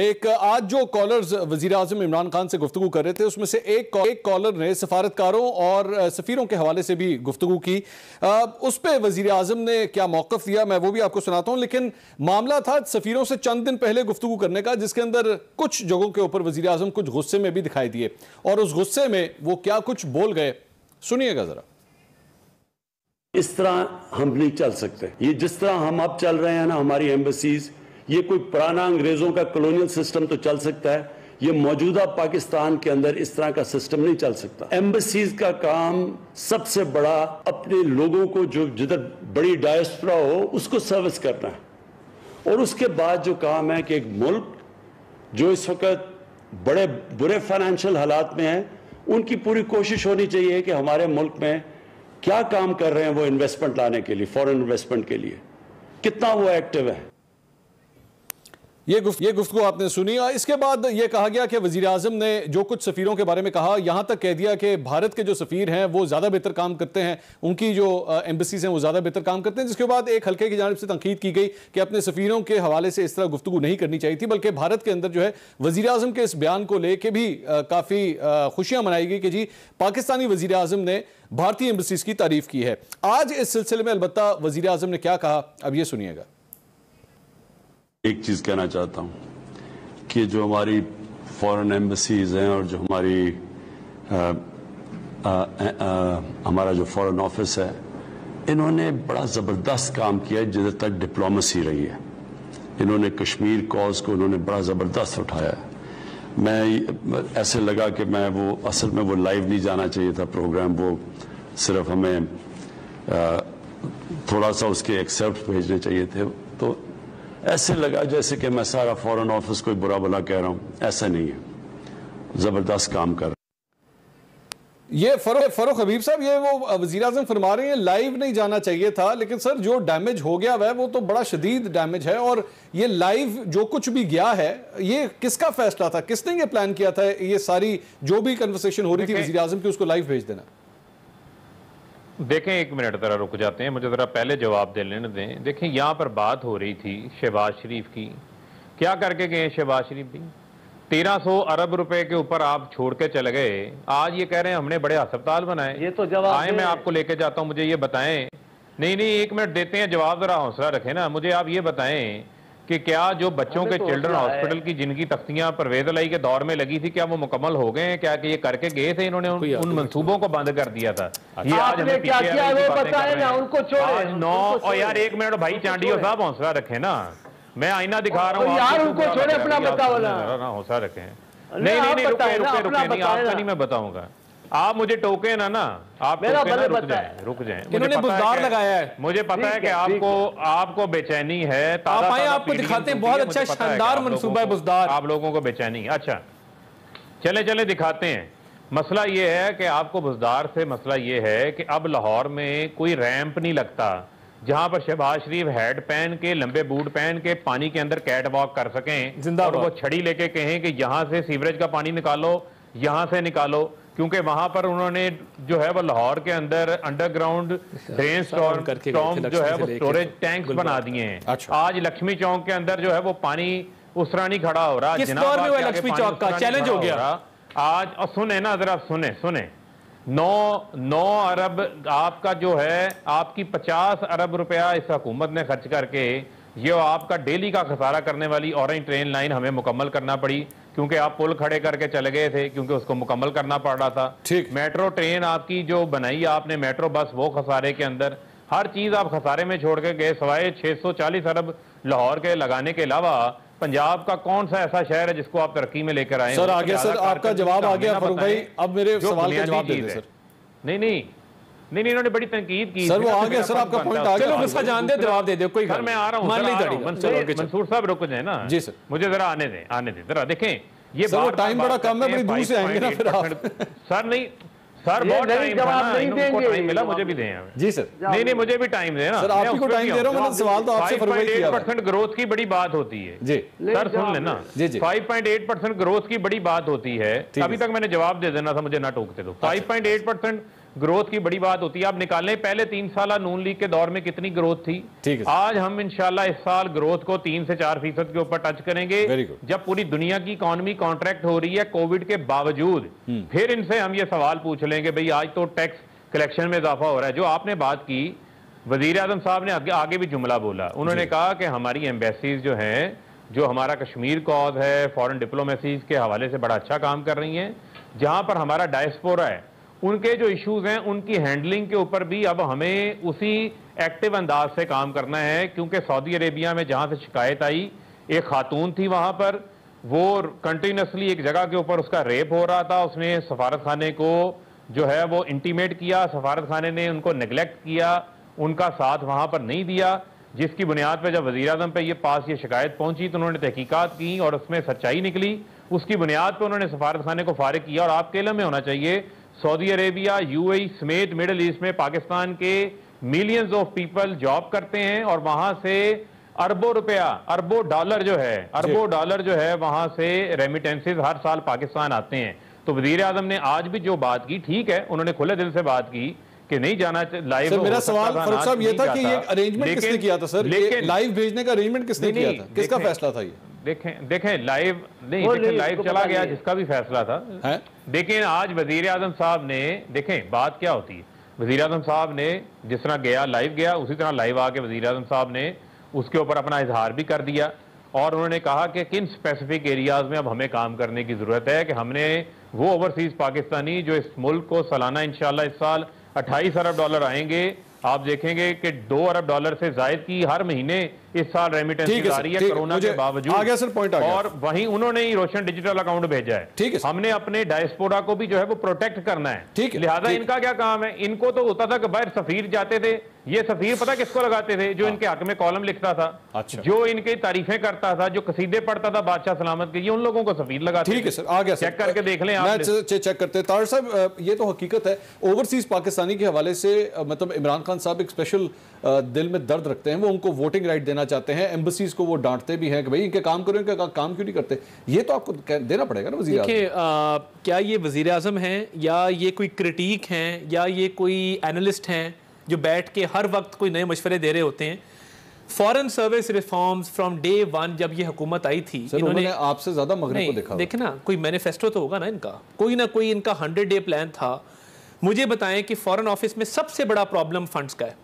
एक आज जो कॉलर्स वजीर आजम इमरान खान से गुफ्तगू कर रहे थे उसमें से एक कॉलर ने सफारतकारों और सफीरों के हवाले से भी गुफ्तगू की। उस पर वजीर आजम ने क्या मौक़िफ़ दिया मैं वो भी आपको सुनाता हूं, लेकिन मामला था सफीरों से चंद दिन पहले गुफ्तगू करने का, जिसके अंदर कुछ जगहों के ऊपर वजीर आजम कुछ गुस्से में भी दिखाई दिए और उस गुस्से में वो क्या कुछ बोल गए, सुनिएगा जरा। इस तरह हम नहीं चल सकते। ये जिस तरह हम अब चल रहे हैं ना, हमारी एम्बेसीज, ये कोई पुराना अंग्रेजों का कॉलोनियल सिस्टम तो चल सकता है, ये मौजूदा पाकिस्तान के अंदर इस तरह का सिस्टम नहीं चल सकता। एम्बेसीज का काम सबसे बड़ा अपने लोगों को जो जिधर बड़ी डायस्पोरा हो उसको सर्विस करना है, और उसके बाद जो काम है कि एक मुल्क जो इस वक्त बड़े बुरे फाइनेंशियल हालात में है, उनकी पूरी कोशिश होनी चाहिए कि हमारे मुल्क में क्या काम कर रहे हैं वो इन्वेस्टमेंट लाने के लिए, फॉरेन इन्वेस्टमेंट के लिए कितना वो एक्टिव है। ये गुफ्तगू आपने सुनी। इसके बाद ये कहा गया कि वजीर आजम ने जो कुछ सफीरों के बारे में कहा, यहां तक कह दिया कि भारत के जो सफीर हैं वो ज्यादा बेहतर काम करते हैं, उनकी जो एम्बेसीज हैं वो ज्यादा बेहतर काम करते हैं, जिसके बाद एक हल्के की जानिब से तनकीद की गई कि अपने सफीरों के हवाले से इस तरह गुफ्तगू नहीं करनी चाहिए थी, बल्कि भारत के अंदर जो है वजीर आजम के इस बयान को लेकर भी काफी खुशियां मनाई गई कि जी पाकिस्तानी वजीर आजम ने भारतीय एम्बेसीज की तारीफ की है। आज इस सिलसिले में अलबत्ता वजीर आजम ने क्या कहा, अब ये सुनिएगा। एक चीज कहना चाहता हूं कि जो हमारी फॉरेन एम्बेसीज हैं और जो हमारा जो फॉरेन ऑफिस है, इन्होंने बड़ा ज़बरदस्त काम किया जिधर तक डिप्लोमेसी रही है। इन्होंने कश्मीर कॉज को उन्होंने बड़ा ज़बरदस्त उठाया है। मैं ऐसे लगा कि मैं वो असल में वो लाइव नहीं जाना चाहिए था प्रोग्राम, वो सिर्फ हमें थोड़ा सा उसके एक्सेप्ट भेजने चाहिए थे। तो ऐसे लगा जैसे कि मैं सारा फॉरेन ऑफिस कोई बुरा भला कह रहा हूं, ऐसा नहीं है, जबरदस्त काम कर रहा है। ये फरूख हबीब साहब, ये वो वजीर आजम फरमा रहे हैं लाइव नहीं जाना चाहिए था, लेकिन सर जो डैमेज हो गया है वो तो बड़ा शदीद डैमेज है, और ये लाइव जो कुछ भी गया है ये किसका फैसला था, किसने ये प्लान किया था, ये सारी जो भी कन्वर्सेशन हो रही थी वजीर आजम की उसको लाइव भेज देना? देखें, एक मिनट जरा रुक जाते हैं, मुझे जरा पहले जवाब दे लेने दें। देखें, यहाँ पर बात हो रही थी शहबाज शरीफ की, क्या करके गए शहबाज शरीफ भी? 1300 अरब रुपए के ऊपर आप छोड़ के चले गए, आज ये कह रहे हैं हमने बड़े अस्पताल बनाए। ये तो जवाब आए, मैं आपको लेके जाता हूँ, मुझे ये बताएं। नहीं, एक मिनट देते हैं जवाब, जरा हौसला रखें ना। मुझे आप ये बताएं कि क्या जो बच्चों के चिल्ड्रन हॉस्पिटल की जिनकी तख्तियां परवेज अलाई के दौर में लगी थी, क्या वो मुकम्मल हो गए हैं? क्या कि ये करके गए थे इन्होंने उन मंसूबों को बंद कर दिया था? ये आज हमें क्या किया वो बताएं ना, उनको छोड़े। और यार एक मिनट भाई चांडियो साहब हौसला रखें ना, मैं आईना दिखा रहा हूँ यार, उनको छोड़े, अपना बताओ ना, हौसला रखें। नहीं रुके, नहीं आपका नहीं मैं बताऊंगा, आप मुझे टोके ना आप रुक जाएं। इन्होंने बुज़दार लगाया है, मुझे पता है कि आपको बेचैनी है। आप आए, आपको दिखाते हैं, बहुत अच्छा शानदार मंसूबा है बुज़दार, आप लोगों को बेचैनी। अच्छा चले दिखाते हैं। मसला ये है कि आपको बुज़दार से मसला ये है कि अब लाहौर में कोई रैंप नहीं लगता जहां पर शहबाज शरीफ हेड पहन के, लंबे बूट पहन के पानी के अंदर कैट वॉक कर सकें और वो छड़ी लेके कहें कि यहां से सीवरेज का पानी निकालो, यहां से निकालो, क्योंकि वहां पर उन्होंने जो है वो लाहौर के अंदर अंडरग्राउंड ड्रेन स्टॉर्म जो है वो स्टोरेज टैंक्स बना दिए हैं। अच्छा। आज लक्ष्मी चौक के अंदर जो है वो पानी उस तरह नहीं खड़ा हो रहा, लक्ष्मी चौक का चैलेंज हो गया आज। और सुने ना जरा, सुने 9 अरब आपका जो है, आपकी 50 अरब रुपया इस हुकूमत ने खर्च करके ये आपका डेली का खसारा करने वाली ऑरेंज ट्रेन लाइन हमें मुकम्मल करना पड़ी, क्योंकि आप पुल खड़े करके चले गए थे, क्योंकि उसको मुकम्मल करना पड़ रहा था। ठीक। मेट्रो ट्रेन आपकी जो बनाई आपने, मेट्रो बस, वो खसारे के अंदर, हर चीज आप खसारे में छोड़ के गए। सवाए 640 अरब लाहौर के लगाने के अलावा पंजाब का कौन सा ऐसा शहर है जिसको आप तरक्की में लेकर आए? सर आ गया, सर आपका जवाब आ गया फरूख भाई, अब मेरे सवाल का जवाब दे दीजिए सर। नहीं, इन्होंने बड़ी तनकीद की सर, वो आ गया सर, आपका पॉइंट आ गया, चलो उसका जान दे, जवाब दे दो, कोई सर मैं आ रहा हूँ। मंसूर साहब रुक जाए ना जी सर, मुझे जरा आने दें जरा। देखें ये टाइम बड़ा कम है, बड़ी दूर से आएंगे ना फिर आप। सर नहीं सर, बहुत टाइम मिला, मुझे भी दें जी सर। नहीं मुझे भी टाइम देना सर, आपको को टाइम दे रहा हूं, मैंने सवाल तो आपसे फरमाई किया। 5.8% ग्रोथ की बड़ी बात होती है जी सर, सुन लेना। 5.8% ग्रोथ की बड़ी बात होती है। अभी तक मैंने जवाब दे देना था, मुझे ना टोकते दो। 5.8% ग्रोथ की बड़ी बात होती है। आप निकालें पहले 3 साल नून लीग के दौर में कितनी ग्रोथ थी। ठीक है, आज हम इंशाल्लाह इस साल ग्रोथ को 3 से 4% के ऊपर टच करेंगे। जब पूरी दुनिया की इकोनॉमी कॉन्ट्रैक्ट हो रही है कोविड के बावजूद, फिर इनसे हम ये सवाल पूछ लेंगे भाई आज तो टैक्स कलेक्शन में इजाफा हो रहा है। जो आपने बात की, वजीर आजम साहब ने आगे भी जुमला बोला, उन्होंने कहा कि हमारी एम्बेसीज जो हैं, जो हमारा कश्मीर कॉज है, फॉरेन डिप्लोमेसीज के हवाले से बड़ा अच्छा काम कर रही हैं। जहां पर हमारा डायस्पोरा है, उनके जो इश्यूज हैं उनकी हैंडलिंग के ऊपर भी अब हमें उसी एक्टिव अंदाज से काम करना है। क्योंकि सऊदी अरेबिया में जहां से शिकायत आई, एक खातून थी वहां पर, वो कंटिन्यूसली एक जगह के ऊपर उसका रेप हो रहा था। उसने सफारत खाने को जो है वो इंटीमेट किया, सफारत खाने ने उनको नेग्लेक्ट किया, उनका साथ वहां पर नहीं दिया, जिसकी बुनियाद पर जब वजीर आजम पे पास ये शिकायत पहुंची तो उन्होंने तहकीकात की और उसमें सच्चाई निकली। उसकी बुनियाद पर उन्होंने सफारत खाने को फारिग किया। और आपके इल्म में होना चाहिए, सऊदी अरेबिया, यूएई समेत मिडिल ईस्ट में पाकिस्तान के मिलियंस ऑफ पीपल जॉब करते हैं और वहां से अरबों रुपया, अरबों डॉलर जो है वहां से रेमिटेंसेज हर साल पाकिस्तान आते हैं। तो वजीर आजम ने आज भी जो बात की, ठीक है, उन्होंने खुले दिल से बात की कि नहीं जाना लाइव। मेरा सवाल फारूक साहब ये था कि ये अरेंजमेंट किसने किया था सर? लेकिन लाइव भेजने का अरेंजमेंट किसने किया था? किसका फैसला था ये? देखें लाइव नहीं, देखें लाइव चला गया जिसका भी फैसला था है? लेकिन आज वजीर आजम साहब ने, देखें बात क्या होती है, वजीर आजम साहब ने जिस तरह गया लाइव गया, उसी तरह लाइव आके वजीर आजम साहब ने उसके ऊपर अपना इजहार भी कर दिया। और उन्होंने कहा कि किन स्पेसिफिक एरियाज में अब हमें काम करने की जरूरत है, कि हमने वो ओवरसीज पाकिस्तानी जो इस मुल्क को सालाना इंशाल्लाह इस साल 28 अरब डॉलर आएंगे, आप देखेंगे कि 2 अरब डॉलर से जायद की हर महीने इस साल रेमिटेंस आ रही है कोरोना के बावजूद। आ गया सर, पॉइंट आ गया। और वहीं उन्होंने ही रोशन डिजिटल अकाउंट भेजा है। ठीक है, हमने अपने डायस्पोरा को भी जो है वो प्रोटेक्ट करना है। ठीक है, लिहाजा इनका क्या काम है? इनको तो होता था कि बाहर सफीर जाते थे, ये सफीर पता किसको लगाते थे? जो इनके हक में कॉलम लिखता था, अच्छा, जो इनकी तारीफें करता था, जो कसीदे पढ़ता था बादशाह सलामत के, ये उन लोगों को सफीर लगाते। ठीक है सर, आ गया। चेक करके देख लें आप, चेक करते हैं। तार साहब, ये तो हकीकत है, ओवरसीज पाकिस्तानी के हवाले से मतलब इमरान खान साहब एक स्पेशल दिल में दर्द रखते हैं। वो उनको वोटिंग राइट देना चाहते हैं, एम्बेसीज को वो डांटते भी हैं कि भाई इनके काम करो, इनका काम क्यों नहीं करते। ये तो आपको देना पड़ेगा ना वजीर आज़म। क्या ये वजीर आज़म हैं या ये कोई क्रिटिक हैं या ये कोई एनालिस्ट हैं जो बैठ के हर वक्त कोई नए मशवरे दे रहे होते हैं? Foreign service reforms from day 1 जब ये हुकूमत आई थी, इन्होंने आपसे ज्यादा मगरिब को देखा। देखे ना, कोई मैनिफेस्टो तो होगा ना इनका, कोई ना कोई इनका 100 डे प्लान था। मुझे बताएं कि फॉरेन ऑफिस में सबसे बड़ा प्रॉब्लम फंड्स का है।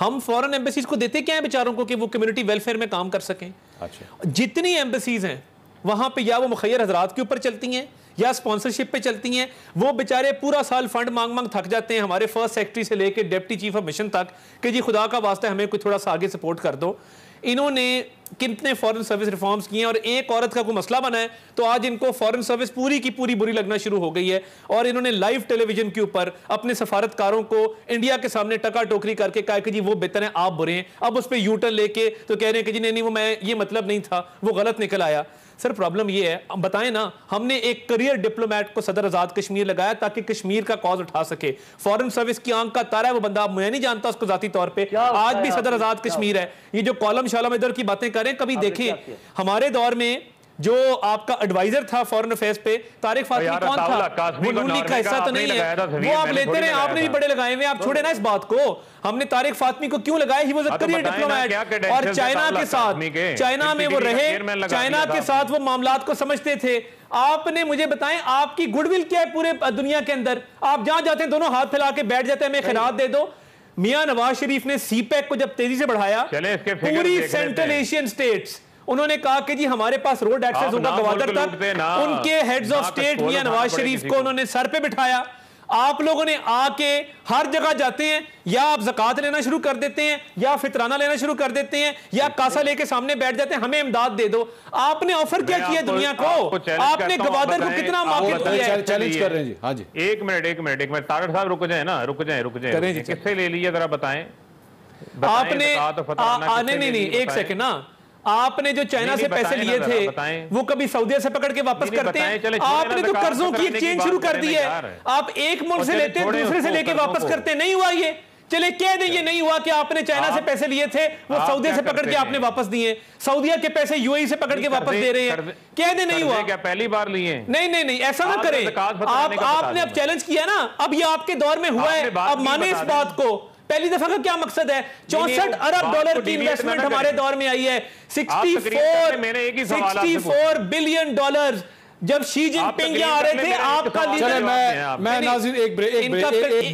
हम फॉरेन एम्बेसीज को देते क्या है बेचारों को कि वो कम्युनिटी वेलफेयर में काम कर सकें। अच्छा, जितनी एम्बेसीज हैं वहां पे या वो मुखैर हजरात के ऊपर चलती हैं या स्पॉन्सरशिप पे चलती हैं। वो बेचारे पूरा साल फंड मांग मांग थक जाते हैं, हमारे फर्स्ट सेक्रेटरी से लेकर डिप्टी चीफ ऑफ मिशन तक, कि जी खुदा का वास्ता हमें कोई थोड़ा सा आगे सपोर्ट कर दो। इन्होंने कितने फॉरेन सर्विस रिफॉर्म्स किए हैं और एक औरत का कोई मसला बना है तो आज इनको फॉरेन सर्विस पूरी की पूरी बुरी लगना शुरू हो गई है। और इन्होंने लाइव टेलीविजन के ऊपर अपने सफारतकारों को इंडिया के सामने टका टोकरी करके कहा कि जी वो बेहतर है, आप बुरे हैं। अब उस पर यूटर्न लेके तो कह रहे हैं कि जी नहीं वो मैं ये मतलब नहीं था, वो गलत निकल आया। सर प्रॉब्लम ये है, बताएं ना, हमने एक करियर डिप्लोमेट को सदर आजाद कश्मीर लगाया ताकि कश्मीर का कॉज उठा सके। फॉरेन सर्विस की आंख का तारा है वो बंदा, मैं नहीं जानता उसको जाती तौर पे, आज भी सदर आजाद कश्मीर है। ये जो कॉलम शालम इधर की बातें करें, कभी देखें हमारे दौर में जो आपका एडवाइजर था फॉरेन अफेयर्स पे, तारिक फातमी कौन था? वो नून लीग का हिस्सा तो नहीं है, वो आप लेते रहे, आपने भी बड़े लगाए हुए, आप छोड़े ना इस बात को। हमने तारिक फातमी को क्यों लगाया? He was a career diplomat और चाइना के साथ, चाइना में वो रहे, चाइना के साथ वो मामलात को समझते थे। आपने मुझे बताएं आपकी गुडविल क्या है पूरे दुनिया के अंदर? आप जहां जाते हैं दोनों हाथ फैला के बैठ जाते हैं, हमें खैरात दे दो। मियां नवाज शरीफ ने सीपैक को जब तेजी से बढ़ाया, पूरी सेंट्रल एशियन स्टेट्स, उन्होंने कहा कि जी हमारे पास रोड एक्सेस होगा गवादर तक। उनके हेड्स ऑफ स्टेट मियां नवाज शरीफ को उन्होंने सर पे बिठाया। आप लोगों ने आके हर जगह जाते हैं, या आप ज़कात लेना शुरू कर देते हैं या फितराना लेना शुरू कर देते हैं या कासा लेके सामने बैठ जाते हैं, हमें इमदाद दे दो। आपने ऑफर क्या किया दुनिया को? आपने गवादर को कितना मार्केट किया है? चैलेंज कर रहे हैं जी। हाँ जी, एक मिनट तारड़ साहब रुक जाए ना, रुक जाए किससे ले लीजिए जरा बताएं। आपने नहीं एक सेकंड ना, आपने जो चाइना से पैसे लिए थे वो कभी सऊदी से पकड़ के वापस करते हैं? आपने तो कर्जों की एक्सचेंज शुरू कर दी है। आप एक मुल्क से लेते हैं दूसरे से लेके वापस करते, नहीं हुआ चले कह दें ये नहीं हुआ कि आपने चाइना से पैसे लिए थे, वो सऊदी से पकड़ के आपने वापस दिए, सऊदीया के पैसे यूएई से पकड़ के वापस दे रहे हैं, कह दें नहीं हुआ। क्या पहली बार लिए? नहीं, ऐसा ना करें। आपने अब चैलेंज किया ना, अब ये आपके दौर में हुआ है, अब माने इस बात को। पहली दफा का क्या मकसद है? 64 अरब डॉलर की इन्वेस्टमेंट हमारे दौर में आई है, 64 बिलियन डॉलर। जब शी जिनपिंग यहाँ आ रहे थे, आपका मैं नाज़रीन एक ब्रेक